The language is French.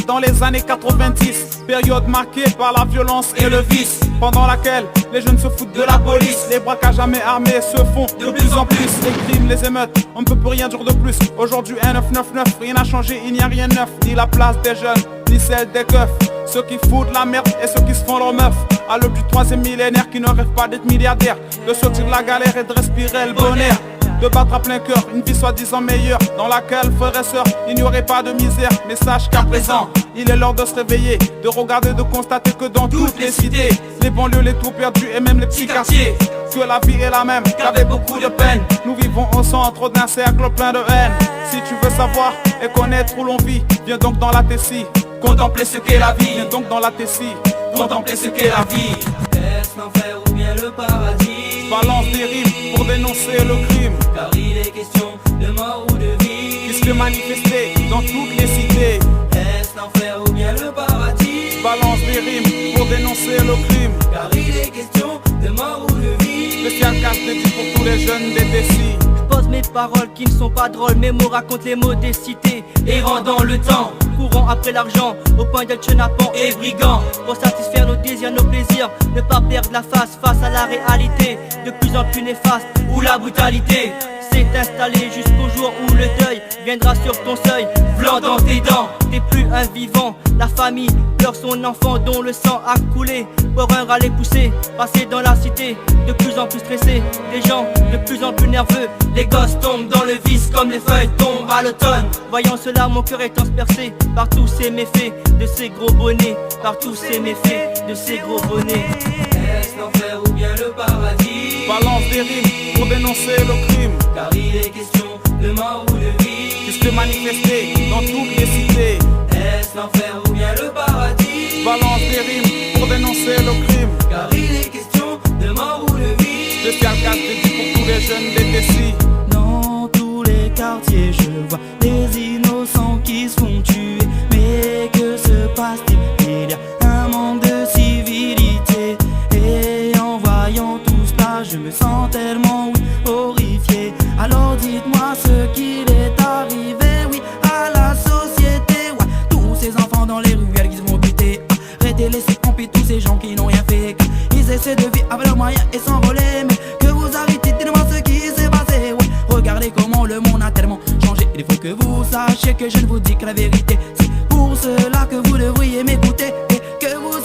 dans les années 90, période marquée par la violence et le vice, pendant laquelle les jeunes se foutent de la police. Les braquages à main armée se font de plus en plus. Les crimes, les émeutes, on ne peut plus rien dire de plus. Aujourd'hui un 999, rien n'a changé, il n'y a rien de neuf. Ni la place des jeunes, ni celle des keufs. Ceux qui foutent la merde et ceux qui se font leur meuf. À l'aube du 3e millénaire, qui ne rêvent pas d'être milliardaire, de sortir de la galère et de respirer le bonheur, de battre à plein cœur une vie soi-disant meilleure, dans laquelle, frères et sœurs, il n'y aurait pas de misère. Mais sache qu'à présent, il est l'heure de se réveiller, de regarder, de constater que dans toutes les cités, les banlieues, les trous perdus et même les petits quartiers, que la vie est la même, qu'avec beaucoup de peine, nous vivons au centre d'un cercle plein de haine. Si tu veux savoir et connaître où l'on vit, viens donc dans la Tessie, contempler ce qu'est la vie. Viens donc dans la Tessie, contempler ce qu'est la vie. Est-ce l'enfer ou bien le paradis? Balance des rimes pour dénoncer le crime, car il est question de mort ou de vie. Puisque manifesté dans toutes les cités. Est-ce l'enfer ou bien le paradis? Balance des rimes pour dénoncer le crime, car il est question de mort ou de vie. Spécial casse dédié pour tous les jeunes des Tessie. Je pose mes paroles qui ne sont pas drôles, mes mots racontent les mots des cités. Errant dans le temps, courant après l'argent, au point d'être chenapan et brigand, pour satisfaire nos désirs, nos plaisirs, ne pas perdre la face à la réalité, de plus en plus néfaste, où la brutalité s'est installée jusqu'au jour où le deuil viendra sur ton seuil, blanc dans tes dents. T'es plus un vivant, la famille pleure son enfant dont le sang a coulé, pour un râler poussé, passer dans la cité, de plus en plus stressé, des gens de plus en plus nerveux, les gosses tombent dans le vice comme les feuilles tombent à l'automne. Voyant cela, mon cœur est transpercé par tous ces méfaits de ces gros bonnets, par tous ces méfaits de ces gros bonnets. Est-ce l'enfer ou bien le paradis? Balance des rimes pour dénoncer le crime, car il est question de mort ou de vie. Puisque manifesté dans toutes les cités. Est-ce l'enfer ou bien le paradis? Balance des rimes pour dénoncer le crime, car il est question de mort ou de vie. Spécial casse dédié pour tous les jeunes des Tessie. Dans tous les quartiers je vois des innocents qui se font tuer. Mais que se passe-t-il? Il y a un manque de civilité. Et en voyant tout cela je me sens tellement horrifié. Alors dites-moi ce qu'il est arrivé, oui, à la société. Ouais, tous ces enfants dans les ruelles qui se vont buter. Arrêtez, laissez camper tous ces gens qui n'ont rien fait. Ils essaient de vivre avec leurs moyens et s'envoler. Mais que vous arrêtez, dites-moi ce qui s'est passé. Ouais, regardez comment le monde a tellement changé. Il faut que vous sachiez que je ne vous dis que la vérité. C'est pour cela que vous devriez m'écouter et que vous